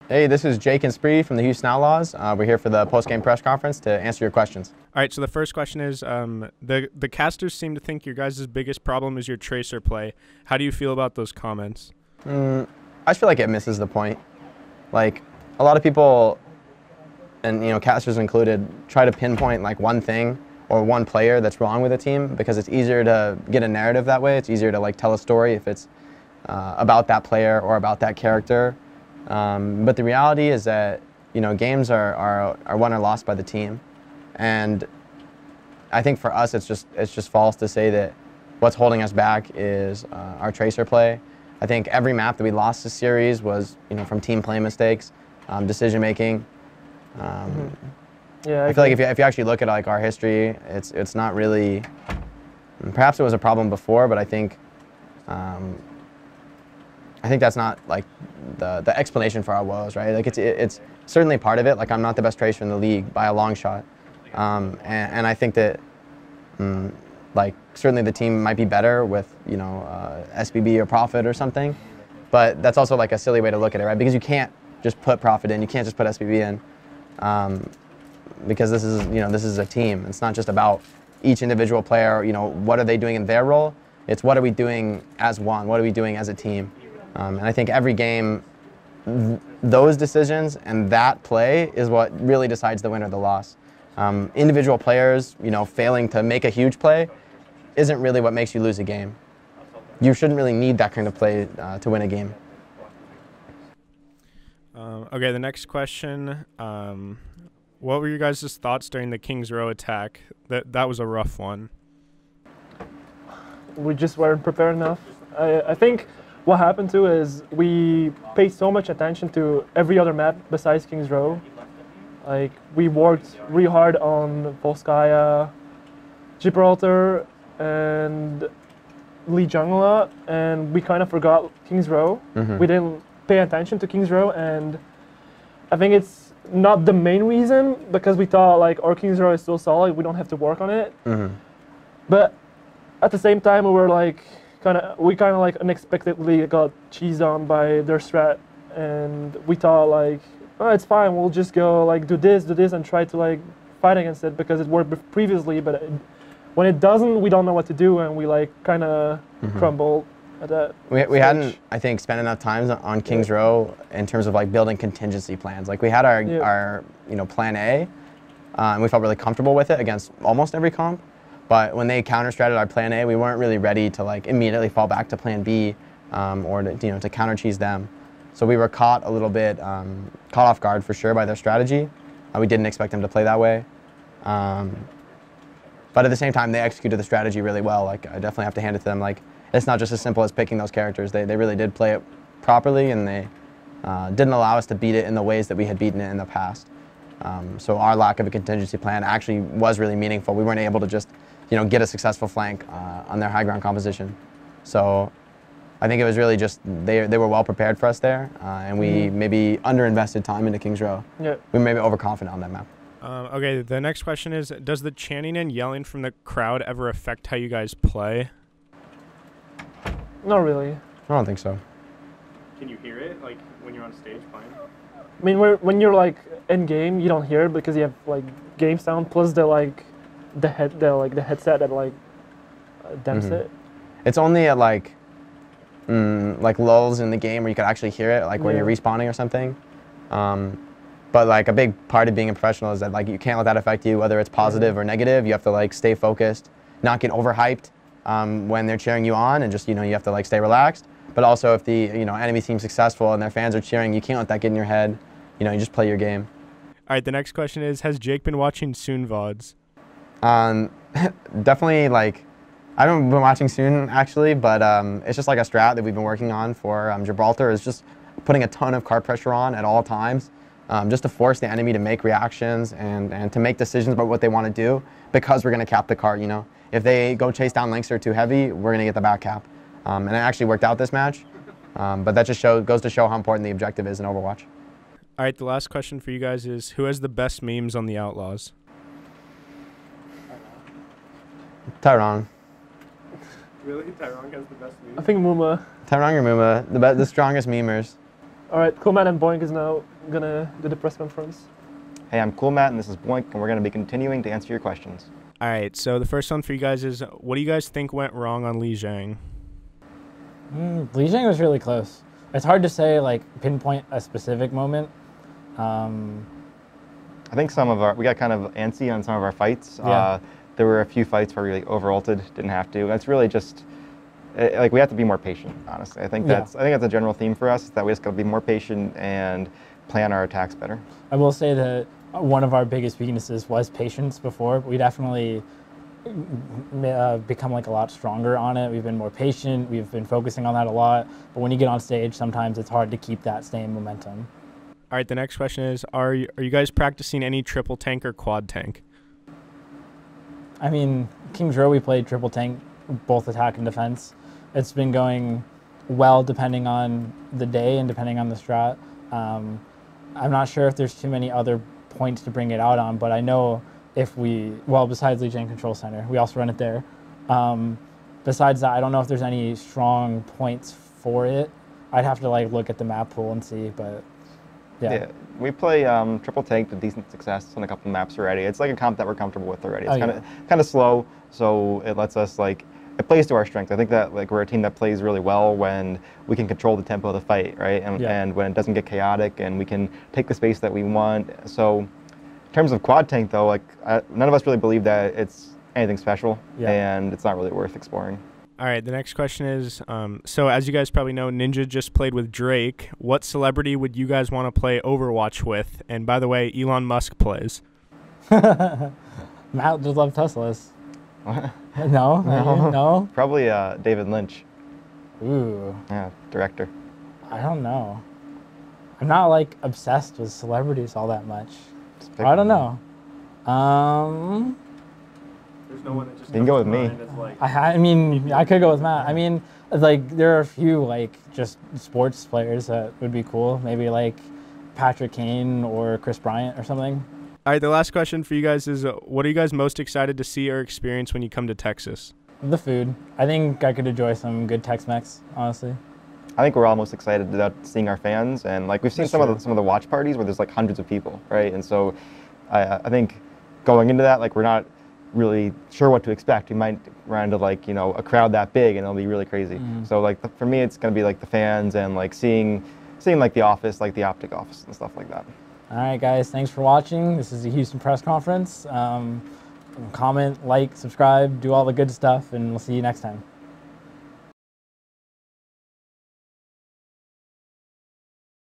Hey, this is Jake and Spree from the Houston Outlaws. We're here for the post-game press conference to answer your questions. All right, so the first question is, the casters seem to think your guys' biggest problem is your tracer play. How do you feel about those comments? I just feel like it misses the point. Like, a lot of people, and casters included, try to pinpoint like one thing or one player that's wrong with a team because it's easier to get a narrative that way. It's easier to like tell a story if it's about that player or about that character. But the reality is that games are won or lost by the team, and I think for us it's just false to say that what's holding us back is our tracer play. I think every map that we lost this series was from team play mistakes, decision making. Yeah, I feel like if you actually look at like our history, it's not really. Perhaps it was a problem before, but I think that's not like the explanation for our woes, right? Like it's certainly part of it. Like I'm not the best tracer in the league by a long shot, and I think that like certainly the team might be better with SBB or Profit or something, but that's also like a silly way to look at it, right? Because you can't just put Profit in, you can't just put SBB in, because this is a team. It's not just about each individual player. What are they doing in their role? It's what are we doing as one? What are we doing as a team? And I think every game, those decisions and that play is what really decides the win or the loss. Individual players, failing to make a huge play isn't really what makes you lose a game. You shouldn't really need that kind of play to win a game. Okay, the next question. What were your guys' thoughts during the Kings Row attack? That was a rough one. We just weren't prepared enough. I think what happened too is we paid so much attention to every other map besides Kings Row. Like we worked really hard on Volskaya, Gibraltar, and Lee Jung a lot, and we kind of forgot Kings Row. We didn't pay attention to Kings Row, and I think it's not the main reason because we thought like our Kings Row is so solid, we don't have to work on it. But at the same time, we were like kind of like unexpectedly got cheesed on by their strat, and we thought like, oh, it's fine, we'll just go like do this, and try to like fight against it because it worked previously. But when it doesn't, we don't know what to do, and we like kind of crumbled at that. We hadn't, I think, spent enough time on Kings Row in terms of like building contingency plans. Like we had our plan A, and we felt really comfortable with it against almost every comp. But when they counter-stratted our plan A, we weren't really ready to like immediately fall back to plan B, or to counter-cheese them. So we were caught a little bit, caught off guard for sure by their strategy. We didn't expect them to play that way. But at the same time, they executed the strategy really well. Like I definitely have to hand it to them. Like it's not just as simple as picking those characters. They really did play it properly, and they didn't allow us to beat it in the ways that we had beaten it in the past. So our lack of a contingency plan actually was really meaningful. We weren't able to just get a successful flank on their high ground composition. So I think it was really just they were well prepared for us there, and we maybe underinvested time into Kings Row. Yeah. We were maybe overconfident on that map. Okay, the next question is, does the chanting and yelling from the crowd ever affect how you guys play? Not really. I don't think so. Can you hear it, like when you're on stage playing? I mean, when you're like in game, you don't hear it because you have like game sound plus the headset that like demps it. It's only at like lulls in the game where you could actually hear it, like when you're respawning or something. But like a big part of being a professional is that like you can't let that affect you, whether it's positive or negative. You have to like stay focused, not get overhyped when they're cheering you on, and just you have to like stay relaxed. But also if the enemy team's successful and their fans are cheering, you can't let that get in your head. You just play your game. All right, the next question is, has Jake been watching Soon VODs? Definitely, like, I haven't been watching Soon actually, but it's just like a strat that we've been working on for Gibraltar, is just putting a ton of card pressure on at all times, just to force the enemy to make reactions and to make decisions about what they want to do, because we're going to cap the card. If they go chase down links that are too heavy, we're going to get the back cap. And it actually worked out this match, but that just goes to show how important the objective is in Overwatch. All right, the last question for you guys is, who has the best memes on the Outlaws? Tyrone. Really? Tyrone has the best memes? I think Muma. Tyrone or Muma, the strongest memers. All right, Coolman and Boink is now gonna do the press conference. Hey, I'm Cool Matt, and this is Boink, and we're going to be continuing to answer your questions. All right, so the first one for you guys is, what do you guys think went wrong on Li Jiang? Li Jiang was really close. It's hard to say, like, pinpoint a specific moment. I think we got kind of antsy on some of our fights. Yeah. There were a few fights where we like, over-ulted, didn't have to. That's really just, like, we have to be more patient, honestly. I think that's a general theme for us, that we just got to be more patient and plan our attacks better. I will say that one of our biggest weaknesses was patience before. We definitely become like a lot stronger on it. We've been more patient. We've been focusing on that a lot. But when you get on stage, sometimes it's hard to keep that same momentum. All right, the next question is, are you guys practicing any triple tank or quad tank? I mean, Kings Row, we played triple tank, both attack and defense. It's been going well depending on the day and depending on the strat. I'm not sure if there's too many other points to bring it out on, but I know if besides Li Jiang Control Center, we also run it there. Besides that, I don't know if there's any strong points for it. I'd have to like look at the map pool and see, but yeah. We play triple tank to decent success on a couple maps already. It's like a comp that we're comfortable with already. It's kind of slow, so it lets us like, it plays to our strength. I think that like we're a team that plays really well when we can control the tempo of the fight, right? And when it doesn't get chaotic and we can take the space that we want. So in terms of quad tank though, like none of us really believe that it's anything special, and it's not really worth exploring. All right, the next question is, so as you guys probably know, Ninja just played with Drake. What celebrity would you guys want to play Overwatch with? And by the way, Elon Musk plays. Matt just loves Teslas. No? Probably David Lynch. Ooh. Yeah, director. I don't know. I'm not like obsessed with celebrities all that much. I don't know. There's no one that just you can go with me. I mean, I could go with Matt. I mean, like there are a few like just sports players that would be cool. Maybe like Patrick Kane or Chris Bryant or something. All right, the last question for you guys is, what are you guys most excited to see or experience when you come to Texas? The food. I think I could enjoy some good Tex-Mex, honestly. I think we're all most excited about seeing our fans, and like we've seen some of the watch parties where there's like hundreds of people, right? And so I think going into that, like we're not really sure what to expect. We might run into like, you know, a crowd that big and it'll be really crazy. So like for me, it's going to be like the fans and like seeing like the office, like the optic office and stuff like that. All right, guys, thanks for watching. This is the Houston press conference. Comment, like, subscribe, do all the good stuff, and we'll see you next time.